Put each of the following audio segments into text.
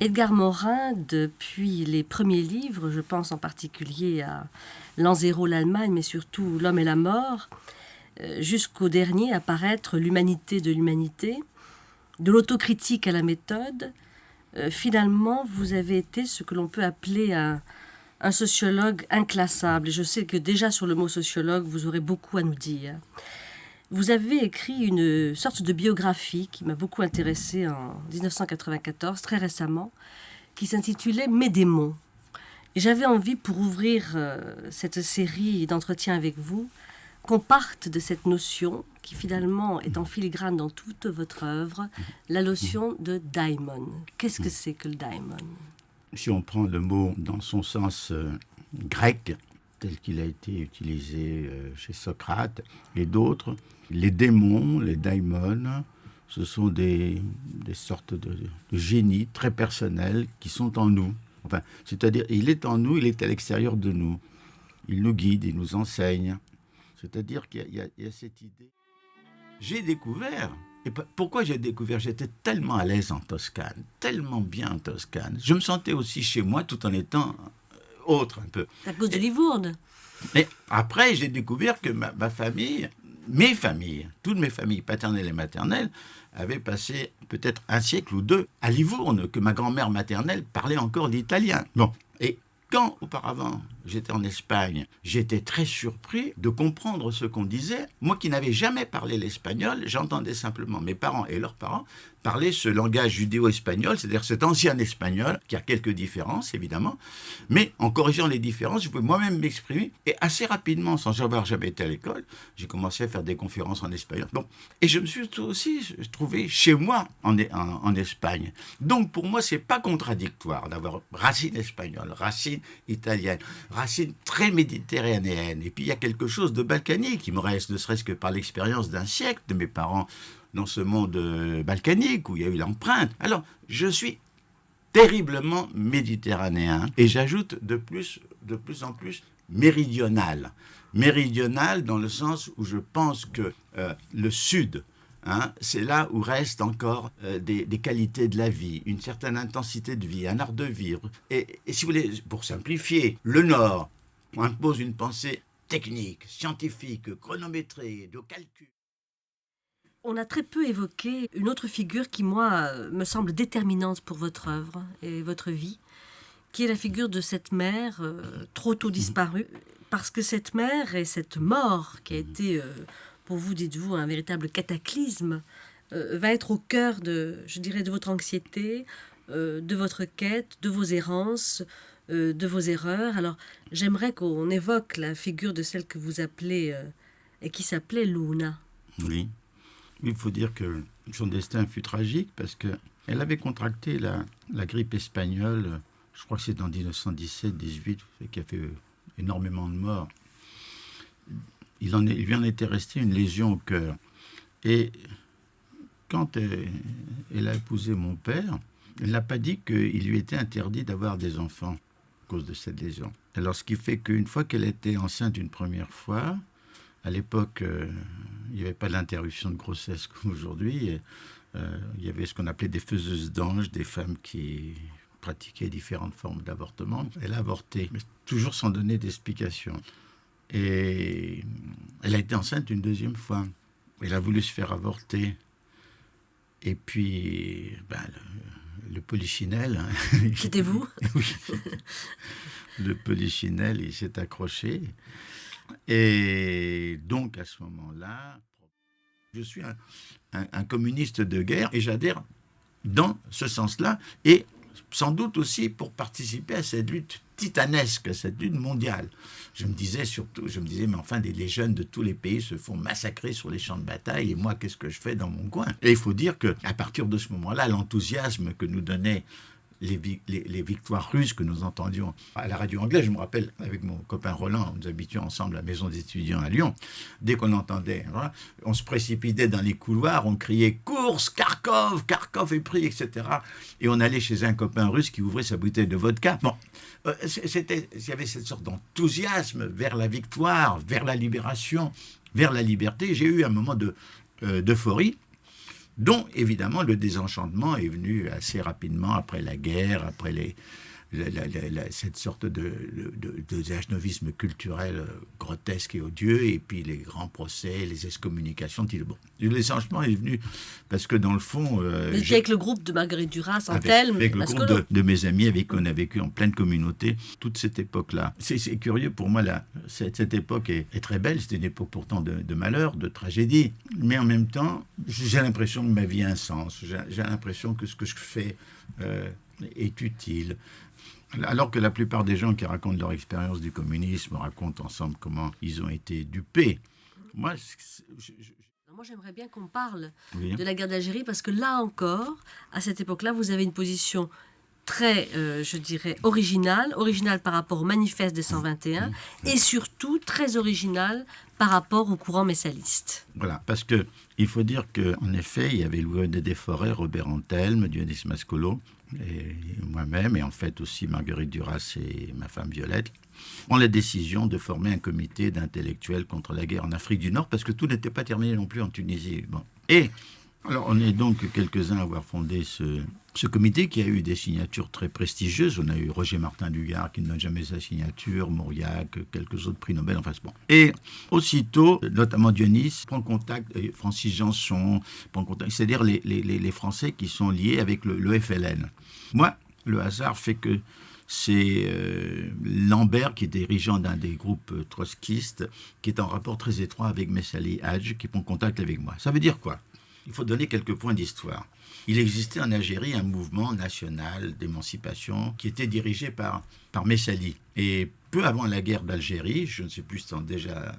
Edgar Morin, depuis les premiers livres, je pense en particulier à L'An zéro, l'Allemagne, mais surtout L'Homme et la mort, jusqu'au dernier à paraître L'humanité de l'humanité, de l'autocritique à la méthode, finalement, vous avez été ce que l'on peut appeler un sociologue inclassable. Et je sais que déjà sur le mot sociologue, vous aurez beaucoup à nous dire. Vous avez écrit une sorte de biographie qui m'a beaucoup intéressée en 1994, très récemment, qui s'intitulait « Mes démons ». Et j'avais envie, pour ouvrir cette série d'entretiens avec vous, qu'on parte de cette notion, qui finalement est en filigrane dans toute votre œuvre, la notion de daimon. Qu'est-ce que c'est que le daimon ? Si on prend le mot dans son sens grec, tel qu'il a été utilisé chez Socrate et d'autres, les démons, les daimons, ce sont des sortes de génies très personnels qui sont en nous. Enfin, c'est-à-dire, il est en nous, il est à l'extérieur de nous. Il nous guide, il nous enseigne. C'est-à-dire qu'il y a cette idée. J'ai découvert, et pourquoi j'ai découvert ? J'étais tellement à l'aise en Toscane, tellement bien en Toscane. Je me sentais aussi chez moi tout en étant autre un peu. À cause de Livourne. Mais après, j'ai découvert que ma famille, mes familles, toutes mes familles paternelles et maternelles, avaient passé peut-être un siècle ou deux à Livourne, que ma grand-mère maternelle parlait encore l'italien. Bon, et quand auparavant j'étais en Espagne, j'étais très surpris de comprendre ce qu'on disait. Moi qui n'avais jamais parlé l'espagnol, j'entendais simplement mes parents et leurs parents parler ce langage judéo-espagnol, c'est-à-dire cet ancien espagnol, qui a quelques différences évidemment, mais en corrigeant les différences, je pouvais moi-même m'exprimer, et assez rapidement, sans avoir jamais été à l'école, j'ai commencé à faire des conférences en espagnol. Bon. Et je me suis aussi trouvé chez moi en Espagne. Donc pour moi, c'est pas contradictoire d'avoir racines espagnoles, racines italiennes, racines très méditerranéennes. Et puis il y a quelque chose de balkanique qui me reste, ne serait-ce que par l'expérience d'un siècle de mes parents dans ce monde balkanique où il y a eu l'empreinte. Alors, je suis terriblement méditerranéen et j'ajoute de plus en plus méridional. Méridional dans le sens où je pense que le sud, c'est là où restent encore des qualités de la vie, une certaine intensité de vie, un art de vivre. Et si vous voulez, pour simplifier, le nord impose une pensée technique, scientifique, chronométrée, de calcul. On a très peu évoqué une autre figure qui, moi, me semble déterminante pour votre œuvre et votre vie, qui est la figure de cette mère trop tôt disparue, parce que cette mère et cette mort qui a été, pour vous, dites-vous, un véritable cataclysme, va être au cœur de votre anxiété, de votre quête, de vos errances, de vos erreurs. Alors, j'aimerais qu'on évoque la figure de celle que vous appelez, et qui s'appelait Luna. Oui. Il faut dire que son destin fut tragique parce qu'elle avait contracté la grippe espagnole, je crois que c'est en 1917-18, qui a fait énormément de morts. Il lui en était resté une lésion au cœur. Et quand elle a épousé mon père, elle n'a pas dit qu'il lui était interdit d'avoir des enfants à cause de cette lésion. Alors ce qui fait qu'une fois qu'elle était enceinte une première fois, à l'époque, il n'y avait pas d'interruption de grossesse comme aujourd'hui. Il y avait ce qu'on appelait des faiseuses d'anges, des femmes qui pratiquaient différentes formes d'avortement. Elle a avorté, mais toujours sans donner d'explication. Et elle a été enceinte une deuxième fois. Elle a voulu se faire avorter. Et puis, le polichinelle... C'était vous ? Oui. Le polichinelle, il s'est accroché. Et donc, à ce moment-là, je suis un communiste de guerre et j'adhère dans ce sens-là et sans doute aussi pour participer à cette lutte titanesque, cette lutte mondiale. Je me disais, mais enfin, les jeunes de tous les pays se font massacrer sur les champs de bataille et moi, qu'est-ce que je fais dans mon coin ? Et il faut dire qu'à partir de ce moment-là, l'enthousiasme que nous donnaient les victoires russes que nous entendions à la radio anglaise. Je me rappelle, avec mon copain Roland, nous habitions ensemble à la maison des étudiants à Lyon. Dès qu'on entendait, on se précipitait dans les couloirs, on criait « Course, Kharkov, Kharkov est pris », etc. Et on allait chez un copain russe qui ouvrait sa bouteille de vodka. Bon, il y avait cette sorte d'enthousiasme vers la victoire, vers la libération, vers la liberté. J'ai eu un moment d'euphorie. dont évidemment le désenchantement est venu assez rapidement après la guerre, après cette sorte de zachnovisme culturel grotesque et odieux, et puis les grands procès, les excommunications. Bon, le désenchantement est venu parce que dans le fond... J'étais avec le groupe de Marguerite Duras, avec le groupe de mes amis avec qui on a vécu en pleine communauté toute cette époque-là. C'est curieux pour moi, cette époque est très belle, c'était une époque pourtant de malheur, de tragédie, mais en même temps, j'ai l'impression que ma vie a un sens, j'ai l'impression que ce que je fais est utile. Alors que la plupart des gens qui racontent leur expérience du communisme racontent ensemble comment ils ont été dupés. Moi, j'aimerais bien qu'on parle oui. de la guerre d'Algérie, parce que là encore, à cette époque-là, vous avez une position très, je dirais, originale par rapport au manifeste des 121, et surtout très originale par rapport au courant messaliste. Voilà, parce qu'il faut dire qu'en effet, il y avait Louis de Desforêts, Robert Antelme, Dionys Mascolo, et moi-même, et en fait aussi Marguerite Duras et ma femme Violette, ont la décision de former un comité d'intellectuels contre la guerre en Afrique du Nord, parce que tout n'était pas terminé non plus en Tunisie. Bon. Et alors, on est donc quelques-uns à avoir fondé ce comité qui a eu des signatures très prestigieuses. On a eu Roger Martin Dugard qui ne donne jamais sa signature, Mauriac, quelques autres prix Nobel, enfin c'est bon. Et aussitôt, notamment Dionys, prend contact, Francis Janson, prend contact, c'est-à-dire les Français qui sont liés avec le FLN. Moi, le hasard fait que c'est Lambert, qui est dirigeant d'un des groupes trotskistes, qui est en rapport très étroit avec Messali Hadj, qui prend contact avec moi. Ça veut dire quoi ? Il faut donner quelques points d'histoire. Il existait en Algérie un mouvement national d'émancipation qui était dirigé par Messali. Et peu avant la guerre d'Algérie, je ne sais plus si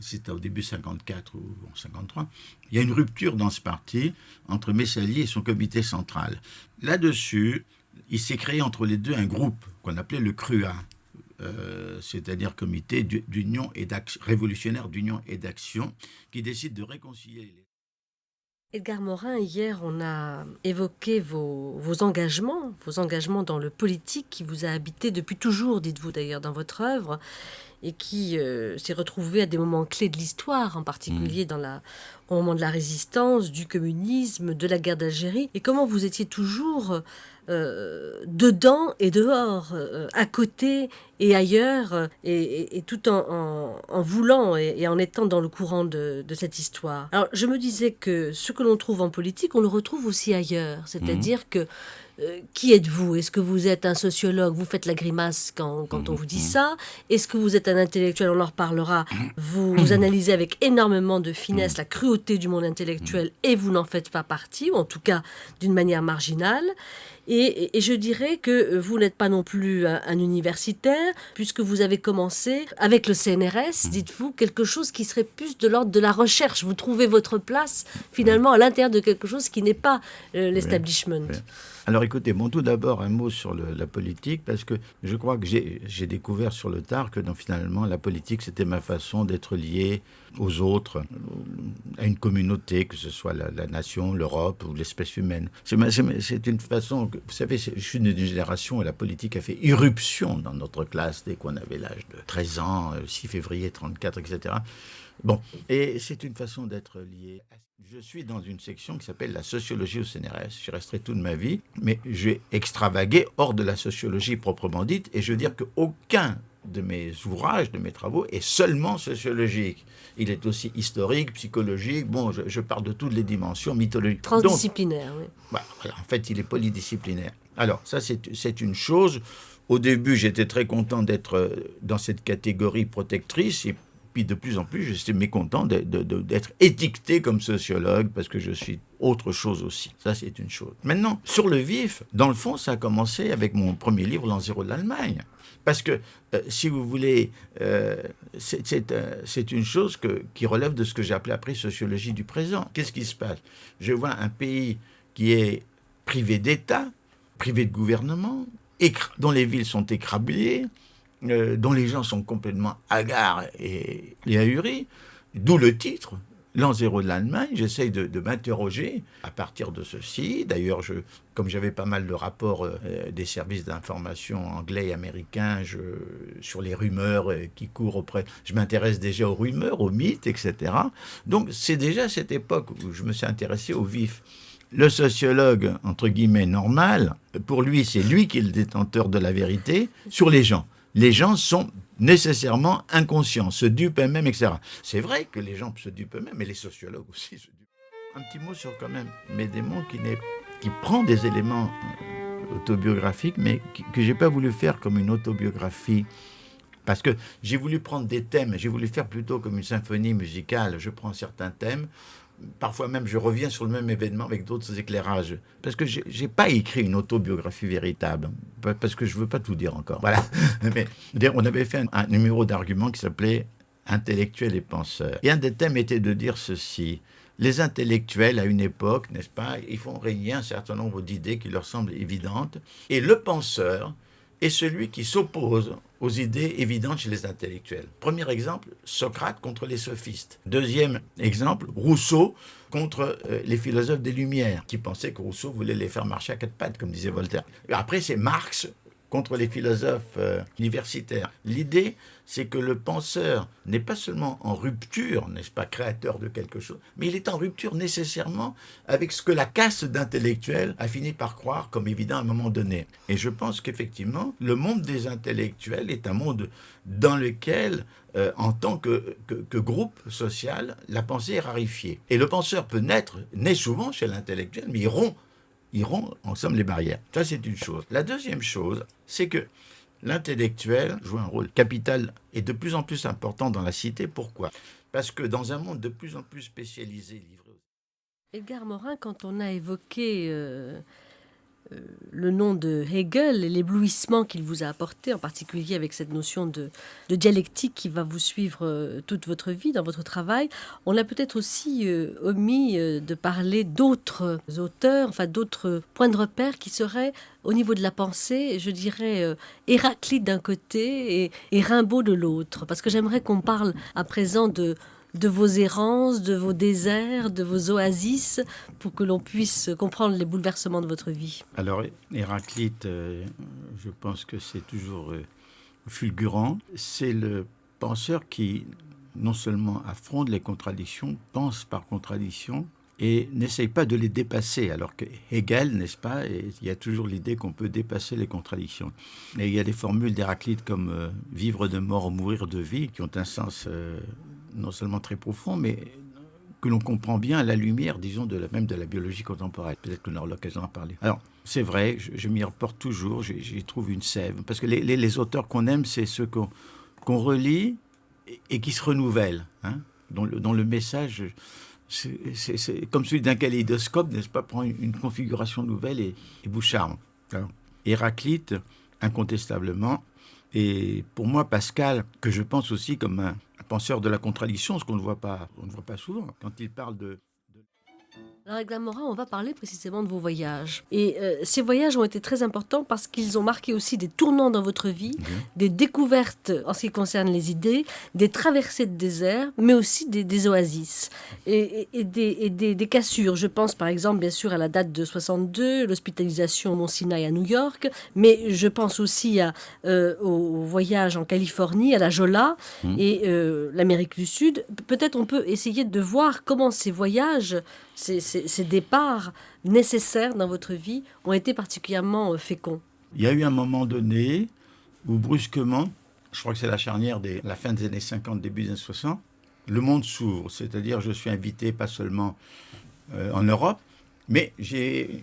c'était au début 54 ou 53, il y a une rupture dans ce parti entre Messali et son comité central. Là-dessus, il s'est créé entre les deux un groupe qu'on appelait le CRUA, c'est-à-dire Comité d'Union et révolutionnaire d'Union et d'Action, qui décide de réconcilier les... Edgar Morin, hier, on a évoqué vos engagements dans le politique qui vous a habité depuis toujours, dites-vous d'ailleurs, dans votre œuvre, et qui s'est retrouvé à des moments clés de l'histoire, en particulier au moment de la résistance, du communisme, de la guerre d'Algérie, et comment vous étiez toujours dedans et dehors, à côté et ailleurs, et tout en voulant et en étant dans le courant de cette histoire. Alors, je me disais que ce que l'on trouve en politique, on le retrouve aussi ailleurs. C'est-à-dire que qui êtes-vous ? Est-ce que vous êtes un sociologue ? Vous faites la grimace quand on vous dit ça. Est-ce que vous êtes un intellectuel ? On en reparlera. Vous analysez avec énormément de finesse la cruauté du monde intellectuel et vous n'en faites pas partie, ou en tout cas d'une manière marginale. Et je dirais que vous n'êtes pas non plus un universitaire, puisque vous avez commencé avec le CNRS, dites-vous, quelque chose qui serait plus de l'ordre de la recherche. Vous trouvez votre place, finalement, à l'intérieur de quelque chose qui n'est pas l'establishment. Oui. Alors écoutez, tout d'abord un mot sur la politique, parce que je crois que j'ai découvert sur le tard que finalement la politique c'était ma façon d'être lié aux autres, à une communauté, que ce soit la nation, l'Europe ou l'espèce humaine. C'est une façon, vous savez, je suis d'une génération où la politique a fait irruption dans notre classe dès qu'on avait l'âge de 13 ans, 6 février 34, etc. Bon, et c'est une façon d'être lié. Je suis dans une section qui s'appelle la sociologie au CNRS. Je resterai toute ma vie, mais j'ai extravagué hors de la sociologie proprement dite, et je veux dire qu'aucun de mes ouvrages, de mes travaux, est seulement sociologique. Il est aussi historique, psychologique, je parle de toutes les dimensions, mythologiques. Transdisciplinaire, oui. Voilà, en fait, il est polydisciplinaire. Alors, ça, c'est une chose. Au début, j'étais très content d'être dans cette catégorie protectrice, et puis de plus en plus, je suis mécontent d'être étiqueté comme sociologue, parce que je suis autre chose aussi. Ça, c'est une chose. Maintenant, sur le vif, dans le fond, ça a commencé avec mon premier livre, L'an zéro de l'Allemagne. Parce que, si vous voulez, c'est une chose qui relève de ce que j'ai appelé après sociologie du présent. Qu'est-ce qui se passe ? Je vois un pays qui est privé d'État, privé de gouvernement, dont les villes sont écrabouillées, dont les gens sont complètement hagards et ahuris, d'où le titre, L'an zéro de l'Allemagne. J'essaye de m'interroger à partir de ceci. D'ailleurs, comme j'avais pas mal de rapports des services d'information anglais et américains sur les rumeurs qui courent auprès, je m'intéresse déjà aux rumeurs, aux mythes, etc. Donc c'est déjà cette époque où je me suis intéressé au vif. Le sociologue, entre guillemets, normal, pour lui, c'est lui qui est le détenteur de la vérité sur les gens. Les gens sont nécessairement inconscients, se dupent eux-mêmes, etc. C'est vrai que les gens se dupent eux-mêmes, mais les sociologues aussi se dupent. Un petit mot sur quand même Médémon qui prend des éléments autobiographiques, mais que j'ai pas voulu faire comme une autobiographie. Parce que j'ai voulu prendre des thèmes, j'ai voulu faire plutôt comme une symphonie musicale. Je prends certains thèmes, parfois même je reviens sur le même événement avec d'autres éclairages. Parce que j'ai pas écrit une autobiographie véritable, parce que je veux pas tout dire encore. Voilà. Mais on avait fait un numéro d'arguments qui s'appelait Intellectuels et penseurs. Et un des thèmes était de dire ceci. Les intellectuels, à une époque, n'est-ce pas, ils font régner un certain nombre d'idées qui leur semblent évidentes. Et le penseur est celui qui s'oppose aux idées évidentes chez les intellectuels. Premier exemple, Socrate contre les sophistes. Deuxième exemple, Rousseau contre les philosophes des Lumières, qui pensaient que Rousseau voulait les faire marcher à quatre pattes, comme disait Voltaire. Après, c'est Marx contre les philosophes universitaires. L'idée, c'est que le penseur n'est pas seulement en rupture, n'est-ce pas, créateur de quelque chose, mais il est en rupture nécessairement avec ce que la caste d'intellectuels a fini par croire comme évident à un moment donné. Et je pense qu'effectivement, le monde des intellectuels est un monde dans lequel, en tant que groupe social, la pensée est raréfiée. Et le penseur peut naît souvent chez l'intellectuel, mais il rompt en somme les barrières. Ça, c'est une chose. La deuxième chose, c'est que l'intellectuel joue un rôle capital et de plus en plus important dans la cité. Pourquoi ? Parce que dans un monde de plus en plus spécialisé, livré... Edgar Morin, quand on a évoqué le nom de Hegel et l'éblouissement qu'il vous a apporté, en particulier avec cette notion de dialectique qui va vous suivre toute votre vie dans votre travail, on a peut-être aussi omis de parler d'autres auteurs, enfin d'autres points de repère qui seraient au niveau de la pensée, je dirais Héraclite d'un côté et Rimbaud de l'autre, parce que j'aimerais qu'on parle à présent de vos errances, de vos déserts, de vos oasis, pour que l'on puisse comprendre les bouleversements de votre vie. Alors, Héraclite, je pense que c'est toujours fulgurant. C'est le penseur qui, non seulement affronte les contradictions, pense par contradiction, et n'essaye pas de les dépasser, alors que Hegel, n'est-ce pas, et il y a toujours l'idée qu'on peut dépasser les contradictions. Et il y a des formules d'Héraclite comme vivre de mort, mourir de vie, qui ont un sens non seulement très profond, mais que l'on comprend bien à la lumière, disons, même de la biologie contemporaine. Peut-être qu'on aura l'occasion d'en parler. Alors, c'est vrai, je m'y reporte toujours, j'y trouve une sève. Parce que les auteurs qu'on aime, c'est ceux qu'on relit et qui se renouvellent, hein, dont le message... C'est comme celui d'un kaléidoscope, n'est-ce pas, prend une configuration nouvelle et vous charme. Alors, Héraclite, incontestablement, et pour moi, Pascal, que je pense aussi comme un penseur de la contradiction, ce qu'on ne voit pas souvent, quand il parle de... Alors, Edgar Morin, on va parler précisément de vos voyages. Et ces voyages ont été très importants parce qu'ils ont marqué aussi des tournants dans votre vie, des découvertes en ce qui concerne les idées, des traversées de désert, mais aussi des oasis et des cassures. Je pense par exemple, bien sûr, à la date de 62, l'hospitalisation au Mont Sinaï à New York, mais je pense aussi au voyage en Californie, à la Jolla et l'Amérique du Sud. Peut-être on peut essayer de voir comment ces voyages... Ces départs nécessaires dans votre vie ont été particulièrement féconds. Il y a eu un moment donné où brusquement, je crois que c'est la charnière de la fin des années 50, début des années 60, le monde s'ouvre. C'est-à-dire je suis invité pas seulement en Europe, mais j'ai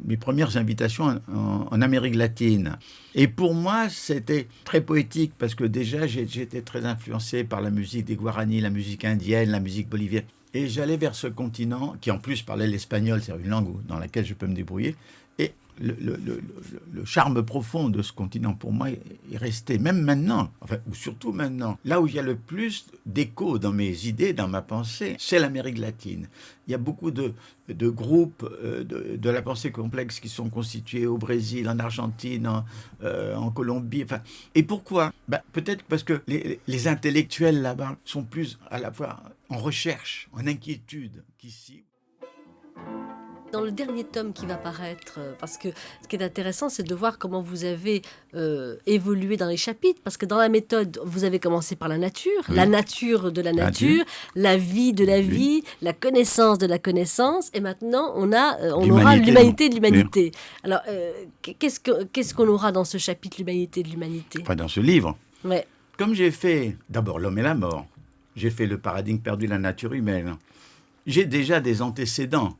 mes premières invitations en Amérique latine. Et pour moi, c'était très poétique parce que déjà, j'étais très influencé par la musique des Guaranis, la musique indienne, la musique bolivienne. Et j'allais vers ce continent, qui en plus parlait l'espagnol, c'est une langue dans laquelle je peux me débrouiller. Et le charme profond de ce continent, pour moi, est resté, même maintenant, enfin, ou surtout maintenant. Là où il y a le plus d'écho dans mes idées, dans ma pensée, c'est l'Amérique latine. Il y a beaucoup de groupes de la pensée complexe qui sont constitués au Brésil, en Argentine, en Colombie. Enfin, et pourquoi ? Peut-être parce que les intellectuels là-bas sont plus à la fois en recherche, en inquiétude qu'ici. Dans le dernier tome qui va paraître, parce que ce qui est intéressant, c'est de voir comment vous avez évolué dans les chapitres, parce que dans la méthode, vous avez commencé par la nature, la nature de la nature, la vie de la vie, la connaissance de la connaissance, et maintenant on aura l'humanité de l'humanité. Alors, qu'est-ce qu'on aura dans ce chapitre, l'humanité de l'humanité? Enfin, dans ce livre. Ouais. Comme j'ai fait d'abord l'homme et la mort, j'ai fait le paradigme perdu de la nature humaine, j'ai déjà des antécédents.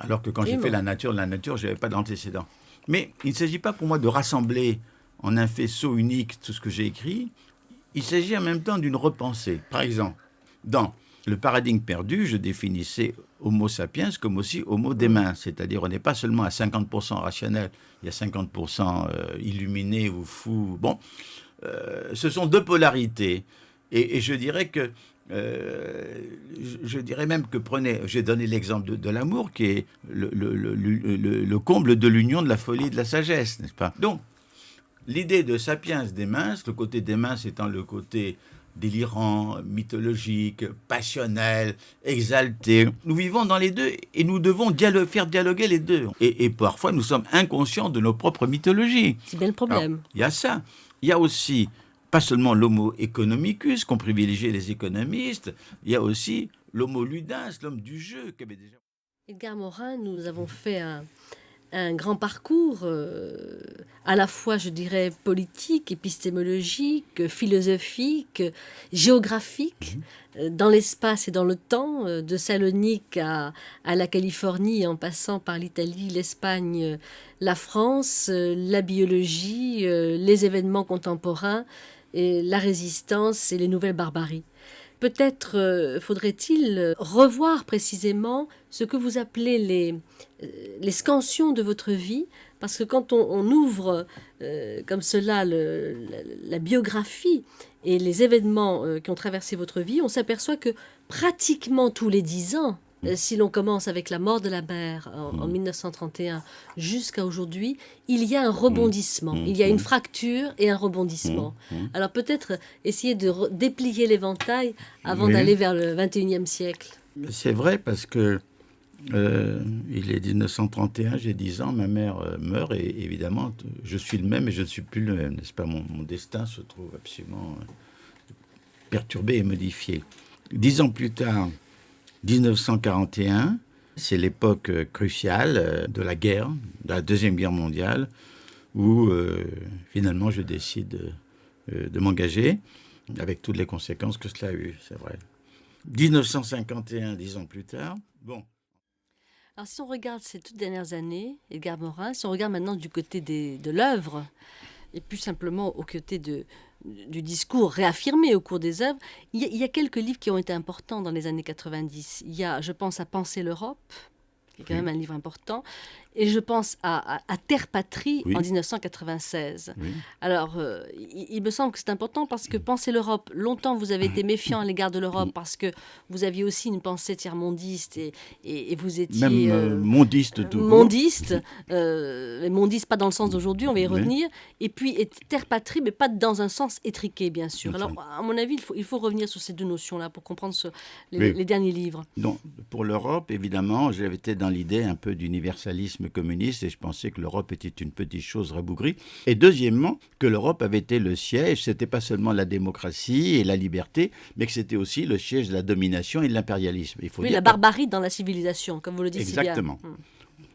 Alors que quand j'ai fait la nature, je n'avais pas d'antécédents. Mais il ne s'agit pas pour moi de rassembler en un faisceau unique tout ce que j'ai écrit. Il s'agit en même temps d'une repensée. Par exemple, dans le paradigme perdu, je définissais Homo sapiens comme aussi Homo démens. C'est-à-dire, on n'est pas seulement à 50% rationnel, il y a 50% illuminé ou fou. Bon, ce sont deux polarités. Et je dirais que je dirais même que j'ai donné l'exemple de l'amour qui est le comble de l'union de la folie et de la sagesse, n'est-ce pas? Donc, l'idée de sapiens démens, le côté démens étant le côté délirant, mythologique, passionnel, exalté. Nous vivons dans les deux et nous devons faire dialoguer les deux. Et parfois, nous sommes inconscients de nos propres mythologies. C'est bien le problème. Il y a ça. Il y a aussi pas seulement l'homo economicus, qu'ont privilégié les économistes, il y a aussi l'homo ludens, l'homme du jeu. Edgar Morin, nous avons fait un grand parcours, à la fois, je dirais, politique, épistémologique, philosophique, géographique, dans l'espace et dans le temps, de Salonique à la Californie, en passant par l'Italie, l'Espagne, la France, la biologie, les événements contemporains, et la résistance et les nouvelles barbaries. Peut-être faudrait-il revoir précisément ce que vous appelez les scansions de votre vie, parce que quand on ouvre comme cela la biographie et les événements qui ont traversé votre vie, on s'aperçoit que pratiquement tous les 10 ans, si l'on commence avec la mort de la mère en 1931 jusqu'à aujourd'hui, il y a un rebondissement, il y a une fracture et un rebondissement. Alors peut-être essayer de déplier l'éventail avant d'aller vers le 21e siècle. C'est vrai parce que il est 1931, j'ai 10 ans, ma mère meurt et évidemment je suis le même et je ne suis plus le même, n'est-ce pas? Mon destin se trouve absolument perturbé et modifié. 10 ans plus tard, 1941, c'est l'époque cruciale de la guerre, de la Deuxième Guerre mondiale, où finalement je décide de m'engager, avec toutes les conséquences que cela a eu, c'est vrai. 1951, 10 ans plus tard, bon. Alors si on regarde ces toutes dernières années, Edgar Morin, si on regarde maintenant du côté de l'œuvre, et plus simplement au côté du discours réaffirmé au cours des œuvres, il y a quelques livres qui ont été importants dans les années 90. Il y a, je pense, à Penser l'Europe, qui est quand même un livre important, et je pense à Terre Patrie en 1996. Alors, il me semble que c'est important parce que Penser l'Europe, longtemps vous avez été méfiant à l'égard de l'Europe parce que vous aviez aussi une pensée tiers-mondiste et vous étiez... Même mondiste tout. Mondiste, mondiste pas dans le sens d'aujourd'hui, on va y revenir. Et puis Terre Patrie, mais pas dans un sens étriqué, bien sûr. Alors, à mon avis, il faut revenir sur ces deux notions-là pour comprendre les derniers livres. Donc, pour l'Europe, évidemment, j'avais été dans l'idée un peu d'universalisme communiste et je pensais que l'Europe était une petite chose rabougrie. Et deuxièmement, que l'Europe avait été le siège, c'était pas seulement la démocratie et la liberté, mais que c'était aussi le siège de la domination et de l'impérialisme. Il faut dire la barbarie dans la civilisation, comme vous le dites si bien. Exactement.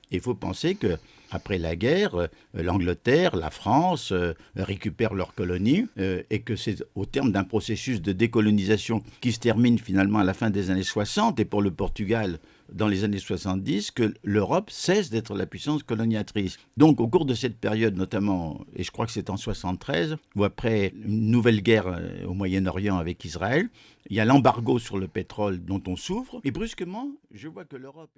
Il faut penser que après la guerre, l'Angleterre, la France récupèrent leurs colonies et que c'est au terme d'un processus de décolonisation qui se termine finalement à la fin des années 60 et pour le Portugal dans les années 70 que l'Europe cesse d'être la puissance coloniatrice. Donc au cours de cette période notamment, et je crois que c'est en 73, où après une nouvelle guerre au Moyen-Orient avec Israël, il y a l'embargo sur le pétrole dont on souffre et brusquement je vois que l'Europe...